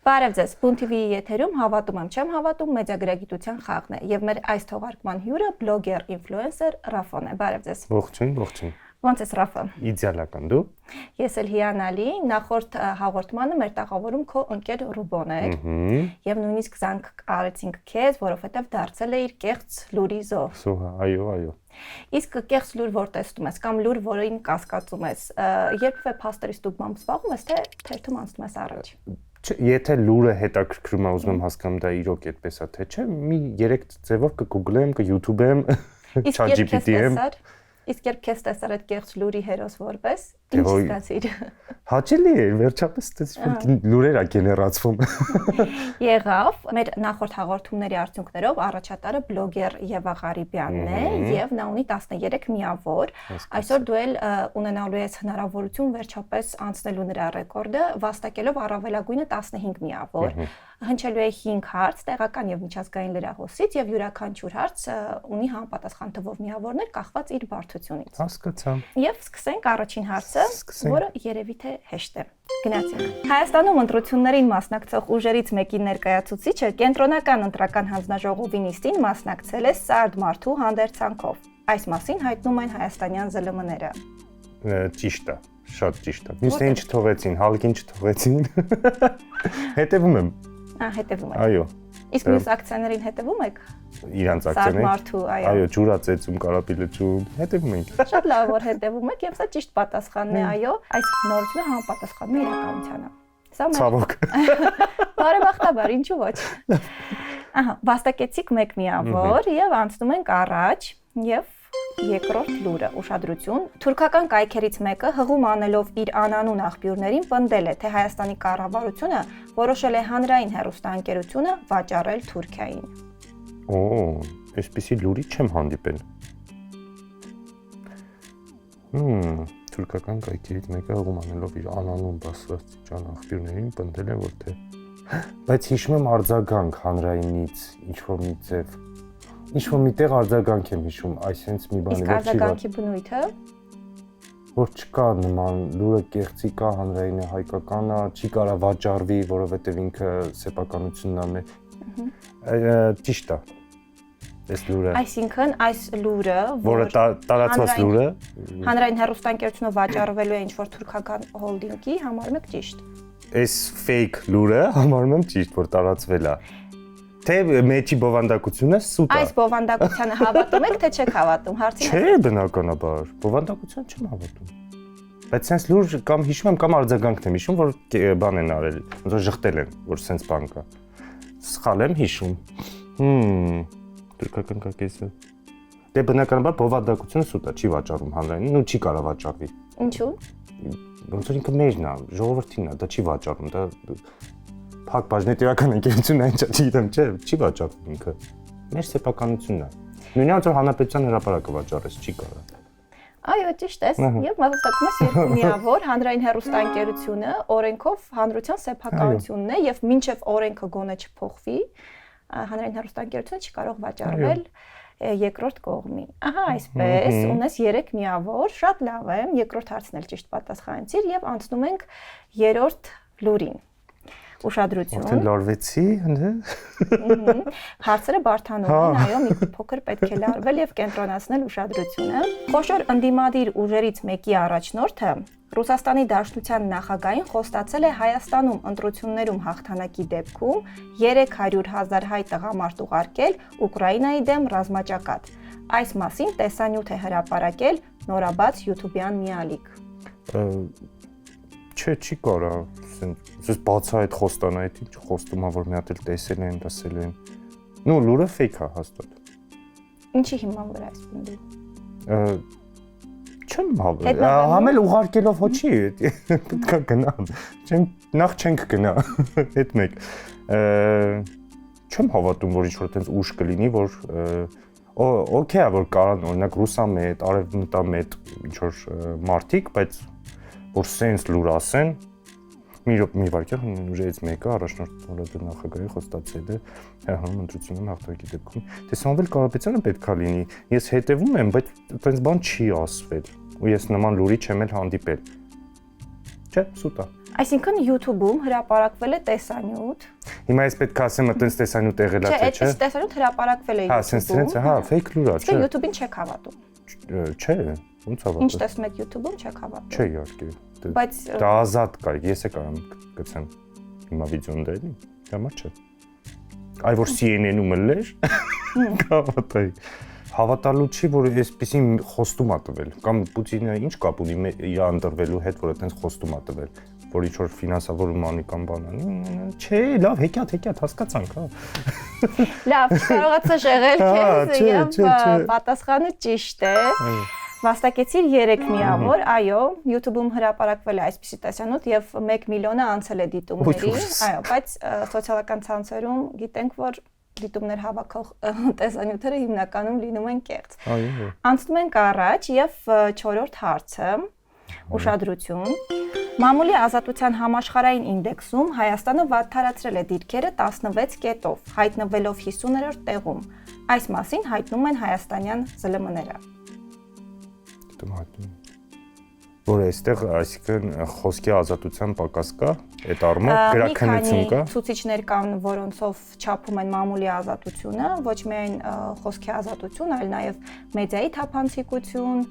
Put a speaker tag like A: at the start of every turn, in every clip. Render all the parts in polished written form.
A: Բարև ձեզ, Բուն TV-ի եթերում հավատում եմ, չեմ հավատում, մեդիագրագիտության խաղն է եւ մեր այս թողարկման հյուրը բլոգեր, ինֆլուենսեր Ռաֆոն է։ Բարև ձեզ։
B: Ողջույն։
A: Ոնց ես Ռաֆա։
B: Իդեալական դու։
A: Ես էլ հիանալի, նախորդ հաղորդմանը մեր տաղավարում քո ընկեր Ռուբոն էր եւ նույնիսկ զանգ արեցինք քեզ, որովհետեւ դարձել է իր կեղծ լուրի զոհ։
B: Սոհա, այո։
A: Իսկ կեղծ լուր որ տեսնում ես կամ լուր, որին կասկածում ես, երբևէ փաստերի ստուգմամբ զբաղվում ես, թե թերթում անցնում ես առաջ։
B: Եթե լուրը հետաքրքրում է, ուզում եմ հասկանամ դա իրոք այդպես է, թե չէ, մի 3 ձևով կգուգլեմ, կYouTube-եմ, ChatGPT-եմ։
A: Իսկ երբ քեզ տեսար այդ կեղծ լուրի հերոս որպես, ինչ զգացիր։
B: Հաճելի է, վերջապես լուրեր է գեներացվում։
A: Եղավ, մեր նախորդ հաղորդումների արդյունքներով առաջատարը բլոգեր Եվա Ղարիբյանն է եւ նա ունի 13 միավոր։ Այսօր դու էլ ունենալու ես հնարավորություն վերջապես անցնելու նրա ռեկորդը, վաստակելով առավելագույնը 15 միավոր։ Հնչելու է 5 հարց տեղական եւ միջազգային լրահոսից եւ յուրաքանչյուր հարց ունի համապատասխան թվով միավորներ կախված իր բարդությունից։
B: Հասկացա։
A: Եվ սկսենք առաջին հարցը, որը երևի թե հեշտ է։ Գնացինք։ Հայաստանում ընտրություններին մասնակցող ուժերից մեկի ներկայացուցիչը կենտրոնական ընտրական հանձնաժողովի նիստին մասնակցել է սարդ մարդու հանդերձանքով։ Այս մասին հայտնում են հայաստանյան ԶԼՄ-ները։
B: Ճիշտ է, շատ ճիշտ է։ Մյուսներին չթողեցին, հալկին չթողեցին։ Հետևում եմ։
A: Հետևում եք։
B: Այո։
A: Իսկ մյուս ակցիաներին հետևում եք։
B: Իրանց ակցիաներին։
A: Մարդու,
B: այո, ջուրացեցում, կարապիլեցում, հետևում ենք։
A: Շատ լավ որ հետևում եք, եւ սա ճիշտ պատասխանն է, այո, այս նորությունը համապատասխանում է իրականությանը։ Սա
B: Ցավոք։
A: Բարեբախտաբար, ինչու ոչ։ Ահա, վաստակեցիք 1 միավոր եւ անցնում ենք առաջ եւ երկրորդ լուրը ուշադրություն թուրքական կայքերից մեկը հղում անելով իր անանուն աղբյուրներին պնդել է թե Հայաստանի կառավարությունը որոշել է հանրային հեռուստաընկերությունը վաճառել Թուրքիային։
B: Այսպիսի լուրի չեմ հանդիպել։ Թուրքական կայքերից մեկը հղում անելով իր անանուն բարձրաստիճան աղբյուրներին պնդել է որ թե բայց հիշում եմ արձագանք հանրայինից ինչ-որ մի ձև ինչ-որ միտեղ արձագանք եմ հիշում, այսինքն մի բանի
A: Իսկ արձագանքի բնույթը
B: որ չկա նման լուրը կեղծիկ է, հանրայինը հայկական է, չի կարա վաճառվի, որովհետև ինքը սեփականությունն է։ Ճիշտ է։ Այս լուրը։
A: Այսինքն այս լուրը,
B: որը տարածված լուրը,
A: հանրային հեռուստաընկերությունը վաճառվելու է ինչ-որ թուրքական հոլդինգի, համարում եք ճիշտ։
B: Այս fake լուրը համարում եմ ճիշտ, որ տարածվել է։ Թե մեջի բովանդակությունը սուտ է։
A: Այս բովանդակությանը հավատում եք, թե չեք հավատում, հարցին։
B: Չէ, բնականաբար, բովանդակության չեմ հավատում։ Բայց sense լուր կամ հիշում եմ կամ արձագանքն եմ հիշում, որ բան են արել, ոնց որ ժխտել են, որ sense բան կա։ Սխալ եմ հիշում։ Թուրքական կայքերը։ Դե բնականաբար բովանդակությունը սուտ է, չի վաճառում հանրայինին, ու չի կարա վաճառվի։
A: Ինչու՞։
B: Ոնց որ ինքը մերն է, ժողովրդին է, դա չի վաճառում, դա Փակ բաժնետիրական ընկերությունն է, ինչա չգիտեմ, չէ, չի վաճառվում ինքը։ Մեր սեփականությունն է։ Նույնիսկ ոնց որ հանրապետության հրապարակը վաճառես, չի կարա։
A: Այո, ճիշտ ես, եւ մասնակցում ես 2 միավոր հանրային հեռուստաընկերությունը օրենքով հանրության սեփականությունն է եւ մինչեւ օրենքը գոնե չփոխվի, հանրային հեռուստաընկերությունը չի կարող վաճառվել երկրորդ կողմի։ Ահա այսպես, ունես 3 միավոր, շատ լավ է, երկրորդ հարցն էլ ճիշտ պատասխանեցիր եւ անցնում ենք երրորդ լուրին։ Ուշադրություն։
B: Արդեն լարվեցի,
A: Հարցերը բարդանում են, այո, մի փոքր պետք է լարվել եւ կենտրոնացնել ուշադրությունը։ Խոշոր ընդդիմադիր ուժերից մեկի առաջնորդը Ռուսաստանի Դաշնության նախագահին խոստացել է Հայաստանում ընտրություններում հաղթանակի դեպքում 300,000 հայ տղամարդ ուղարկել Ուկրաինայի դեմ ռազմաճակատ։ Այս մասին տեսանյութ է հրապարակել նորաբաց YouTube-յան մի ալիք։
B: Չէ, չի կարա, ասես բացա այդ խոստանայից, ինչ խոստումա որ մի հատ էլ տեսել են, դասել են։ Նու լուրը fake է հաստատ։
A: Ինչի հիման վրա այս պնդում։
B: Չեմ հավատում։ Համել ուղարկելով հոչի, պետք է գնամ։ Նախ չենք գնա, հետ մեկ։ Չեմ հավատում, որ ինչ-որ այդպես ուժ կլինի, որ օքեյ է, որ կարան օրինակ ռուսամետ, արևմտամետ ինչ-որ մարդիկ, բայց որ sense լուր ասեն, մի վարքյան ուժերից մեկը առաջնորդ նախագահի խոստացել է Հայաստանում ընտրություններում հաղթանակի դեպքում։ Դե Սամվել Կարապետյանը պետքա լինի։ Ես հետևում եմ, բայց այդպես բան չի ասվել։ Ու ես նման լուրի չեմ էլ հանդիպել։ Չէ, սուտ է։
A: Այսինքն YouTube-ում հրապարակվել է տեսանյութ։
B: Հիմա ես պետք է ասեմ, այտենց տեսանյութ եղել է,
A: չէ։ Չէ, այդպես տեսանյութ հրապարակվել է
B: YouTube-ում։ Հա, sense, հա, fake լուր է,
A: չէ։ Իսկ YouTube-ին չեք հավատում։
B: Չէ, ոնց հավատում։
A: Ինչ տեսնում եք YouTube-ում, չեք հավատում։
B: Չէ, իհարկե։
A: Բայց
B: դա ազատ կա, ես է կարամ գցեմ հիմա վիդեոն դա էլի, դա չէ։ Այ որ CNN-ում էր, հավատայի։ Հավատալու չի, որ այսպեսին խոստում ա տվել, կամ Պուտինը ինչ կապ ունի իր անդրվելու հետ, որ այտենց խոստում ա տվել, որ ինչ որ ֆինանսավորում անի կամ բան անի։ Չէ, լավ, հեքիաթ, հասկացանք, հա։
A: Լավ, կարողացա շեղել քեզ, եւ պատասխանը ճիշտ է։ Վաստակեցիր 3 միավոր, այո, YouTube-ում հրապարակվել է այսպիսի տեսանյութ եւ 1 միլիոնը անցել է դիտումների, այո, բայց սոցիալական ցանցերում գիտենք, որ դիտումներ հավաքող տեսանյութերը հիմնականում լինում են կեղծ։
B: Այո։
A: Անցնում ենք առաջ եւ 4-րդ հարցը՝ ուշադրություն։ Մամուլի ազատության համաշխարհային ինդեքսում Հայաստանը վատթարացրել է դիրքերը 16 կետով, հայտնվելով 50-րդ տեղում։ Այս մասին հայտնում են հայաստանյան ԶԼՄ-ները։
B: Որ այստեղ, այսինքն խոսքի ազատության պակաս կա, այդ առումով գրաքննություն կա։
A: Ցուցիչներ կան, որոնցով չափում են մամուլի ազատությունը, ոչ միայն խոսքի ազատություն, այլ նաև մեդիայի թափանցիկություն,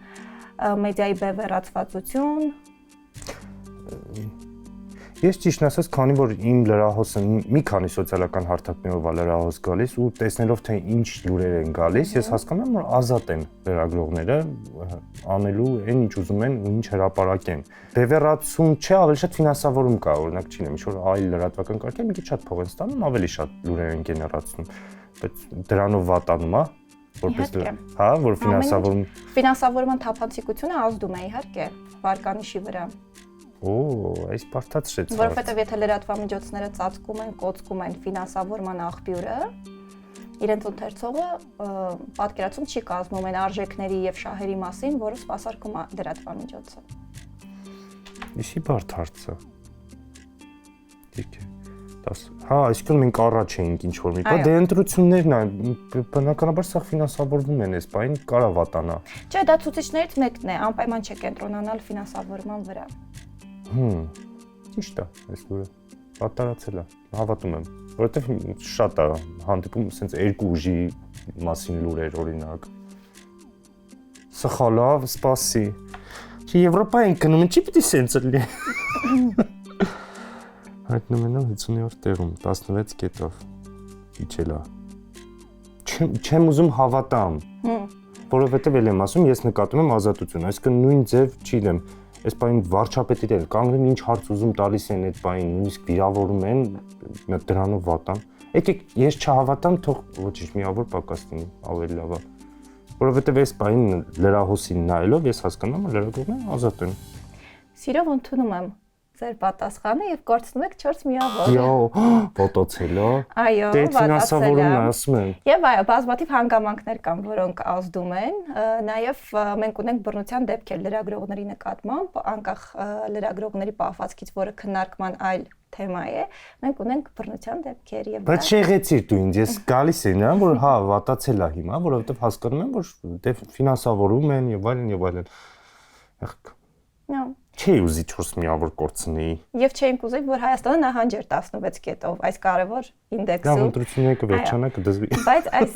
A: մեդիայի բևեռացվածություն։
B: Ես ճիշտն ասած, քանի որ իմ լրահոսը մի քանի սոցիալական հարթակներով է լրահոս գալիս ու տեսնելով թե ինչ լուրեր են գալիս, ես հասկանում եմ, որ ազատ են լրագրողները անելու այն ինչ ուզում են ու ինչ հրապարակեն։ Բևեռացում չէ, ավելի շատ ֆինանսավորում կա, օրինակ չինեմ, ինչ որ այլ լրատվական կարգեր մի քիչ շատ փող են ստանում, ավելի շատ լուրեր են գեներացնում, բայց դրանով վատանում է, որպես հա, որ
A: ֆինանսավորման թափանցիկությունը ազդում է իհարկե վարկանիշի վրա։
B: Այս բարդացրեց։
A: Որովհետև եթե լրատվամիջոցները ծածկում են, կոծկում են ֆինանսավորման աղբյուրը, իրենց ընթերցողը պատկերացում չի կազմում այն արժեքների եւ շահերի մասին, որը սպասարկում է լրատվամիջոցը։
B: Իշի բարդ հարց է։ Հա, այսինքն մենք առաջ էինք ինչ որ մի բան, դե ընտրություններն է, բնականաբար սա ֆինանսավորվում են, այս բանը կարա վատանա։
A: Չէ, դա ցուցիչներից մեկն է, անպայման չէ կենտրոնանալ ֆինանսավորման վրա։
B: Ճիշտ է, այս լուրը վատարացել է, հավատում եմ, որովհետև շատ է հանդիպում սենց երկու ուժի մասին լուրեր, օրինակ։ Սխալ է, սպասի։ Չի Եվրոպա ենք գնում, ինչի՞ պիտի սենց լինի։ Հայտնում են 50-րդ տեղում 16 կետով իջել է։ Չեմ ուզում հավատամ, որովհետև էլ եմ ասում, ես նկատում եմ ազատություն, այսինքն նույն ձև չի դեմ, այս բանին վարչապետի դեր կանգնում ինչ հարց ուզում տալիս են այդ բանին, նույնիսկ վիրավորում են, դրանով վատան։ Եկեք ես չհավատամ, թող ոչինչ միավոր պակաս լինի, ավելի լավ է։ Որովհետև այս բանին լրահոսին նայելով ես հասկանում եմ, լրագրողները ազատ են։
A: Սիրով ընդունում եմ ձեր պատասխանը եւ կորցնում եք 4 միավոր։
B: Йո, ոտոցել է։
A: Այո,
B: ֆինանսավորումն է, ասում եմ։
A: Եվ այո, բազմաթիվ հանգամանքներ կան, որոնք ազդում են, նաեւ մենք ունենք բռնության դեպքեր լրագրողների նկատմամբ, անկախ լրագրողների պահվածքից, որը քննարկման այլ թեմա է, մենք ունենք բռնության դեպքեր եւ
B: Բայց շեղեցիր դու ինձ, ես գալիս եմ նրան, որ հա, վատացել է հիմա, որովհետեւ հասկանում եմ, որ դե ֆինանսավորում են եւ այլն եւ այլն։ Եղք։
A: Նո։
B: Չի ուզի 4 միավոր կորցնի։
A: Եվ չէինք ուզի, որ Հայաստանը նահանջեր 16 կետով այս կարևոր ինդեքսում։
B: Դա ընտրությունները կվերջանա կդզվի։
A: Բայց այս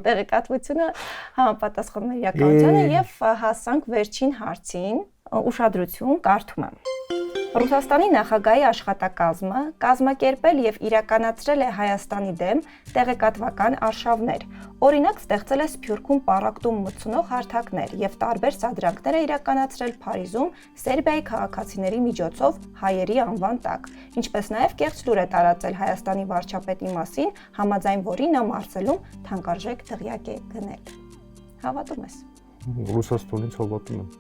A: տեղեկատվությունը համապատասխանում է իրականությանը եւ հասանք վերջին հարցին, ուշադրություն, կարդում եմ։ Ռուսաստանի նախագահի աշխատակազմը կազմակերպել եւ իրականացրել է Հայաստանի դեմ տեղեկատվական արշավներ։ Օրինակ ստեղծել է Սփյուռքում պառակտում մտցնող հարթակներ եւ տարբեր սադրանքներ է իրականացրել Փարիզում Սերբիայի քաղաքացիների միջոցով հայերի անվան տակ, ինչպես նաեւ կեղծ լուր է տարածել Հայաստանի վարչապետի մասին, համաձայն որի նա Մարսելում թանկարժեք դղյակ է գնել։ Հավատում ես։
B: Ռուսաստանից հավատում եմ։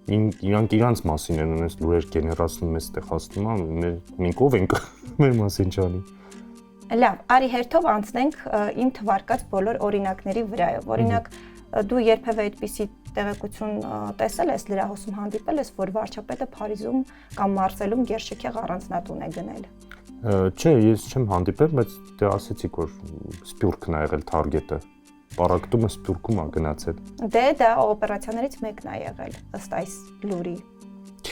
B: Իրանք մասին են ունես լուրեր գեներացնում ես տեղացնում եմ, մենք ով ենք մեր մասին չանի։
A: Լավ, արի հերթով անցնենք իմ թվարկած բոլոր օրինակների վրայով։ Օրինակ, դու երբևէ այդպիսի տեղեկություն տեսել ես, լրահոսում հանդիպել ես, որ վարչապետը Փարիզում կամ Մարսելում գերշքեղ առանձնատուն է գնել։
B: Չէ, ես չեմ հանդիպել, բայց դե ասեցիք, որ Սփյուռքն ա եղել թարգետը։ Պառակտումը Սփյուռքում է գնացել։
A: Դե դա օպերացիաներից մեկն է եղել, ըստ այս լուրի։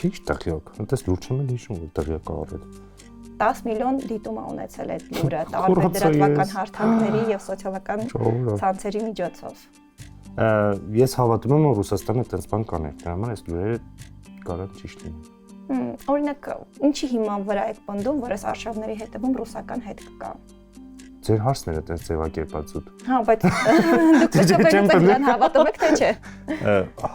B: Քիչ տեղյակ, այնտես լուրջ չեմ հիշում, որ տեղյակ արել։
A: 10 միլիոն դիտում է ունեցել այդ լուրը տարբեր դրատվական հարթակների եւ սոցիալական ցանցերի միջոցով։
B: Ես հավատում եմ, որ Ռուսաստանը այդպես բան կաներ, դրա համար այս լուրերը կարող ճիշտ լինեն։
A: Օրինակ, ինչի հիման վրա եք պնդում, որ այս արշավների հետևում ռուսական հետք կա։
B: Ձեր հարցները այդպես ձևակերպած ու։
A: Հա, բայց դուք դրան հավատում եք թե չէ։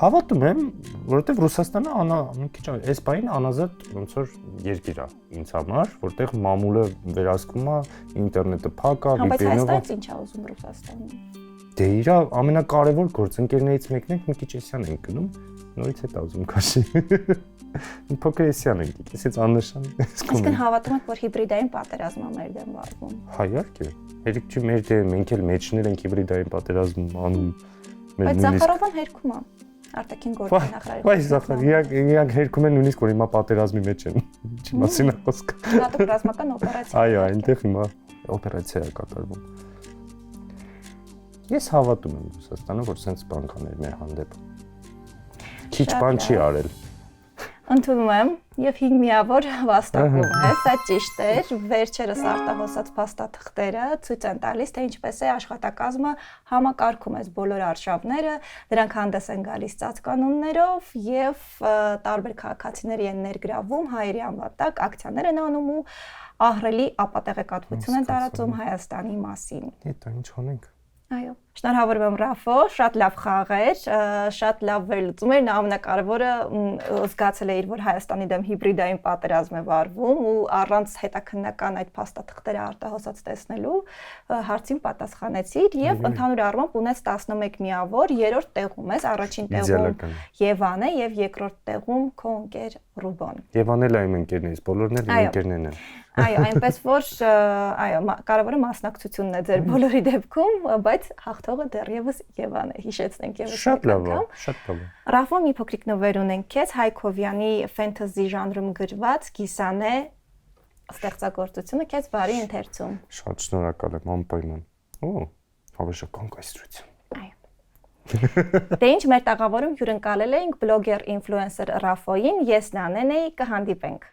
B: Հավատում եմ, որովհետև Ռուսաստանը մի քիչ այս բանին անազատ ոնց որ երկիր է ինձ համար, որտեղ մամուլը վերահսկվում է, ինտերնետը փակ է,
A: VPN-ով։ Բայց
B: VPN-ով։
A: ինչ է ուզում Ռուսաստանը։
B: Դե իր ամենակարևոր գործընկերներից մեկն ենք, մի քիչ էսյան ենք գնում, նորից հետ ուզում քաշի։ Փոքր էսյան ենք, այսից աննշան։
A: Իսկ հավատում եք, որ հիբրիդային պատերազմ է մեր դեմ վարվում։
B: Հա, իհարկե։ Հերիք չի մեր դեմ, մենք էլ մեջներ ենք հիբրիդային պատերազմ անում։
A: Բայց Զախարովան հերքում է արտաքին գործի նախարարի։
B: Բայց Զախար, իրանք հերքում են նույնիսկ որ հիմա պատերազմի մեջ են։ Չի մասին է խոսքը։
A: ՆԱՏՕ ռազմական օպերացիա։
B: Այո, այնտեղ հիմա օպերացիա է կատարվում։ Ես հավատում եմ Ռուսաստանը, որ sense բան կաներ մեր հանդեպ։ Քիչ բան չի արել։
A: Ընդունում եմ եւ 5 միավոր վաստակում է, սա ճիշտ է, վերջերս արտահոսած փաստաթղթերը ցույց են տալիս, թե ինչպես է աշխատակազմը համակարգում այս բոլոր արշավները, դրանք հանդես են գալիս ծածկանուններով եւ տարբեր քաղաքացիների են ներգրավում հայերի անվտանգ ակցիաներ են անում ու ահռելի ապատեղեկատվություն են տարածում Հայաստանի մասին։
B: Դա ինչ անենք։
A: Այո, շնորհավորում եմ Ռաֆո, շատ լավ խաղ էր, շատ լավ վերլուծում էր, նա ամենակարևորը զգացել է իր, որ Հայաստանի դեմ հիբրիդային պատերազմ է վարվում ու առանց հետաքննական այդ փաստաթղթերը արտահոսած տեսնելու հարցին պատասխանեցիր եւ ընդհանուր առմամբ ունես 11 միավոր, երրորդ տեղում ես, առաջին տեղում Եվան է եւ երկրորդ տեղում քո ընկեր Ռուբոն։
B: Եվան էլ այմ ընկերներից, բոլորն էլ ընկերներն են։
A: Այո, այնպես որ կարևորը մասնակցությունն է ձեր բոլորի դեպքում, բայց հաղթողը դեռևս Եվան է, հիշեցնենք եւս։
B: Շատ լավ է, շատ լավ է։
A: Ռաֆո, մի փոքրիկ նվեր ունենք քեզ, Հայքովյանի ֆենթազի ժանրում գրված Կիսանե ստեղծագործությունը քեզ բարի ընթերցում։
B: Շատ շնորհակալ եմ, անպայման։ Օ, հավերժական կայսրություն։
A: Դե ինչ մեր տաղավարում հյուրընկալել էինք բլոգեր ինֆլուենսեր Ռաֆոին, ես Նանեն էի, կհանդիպենք։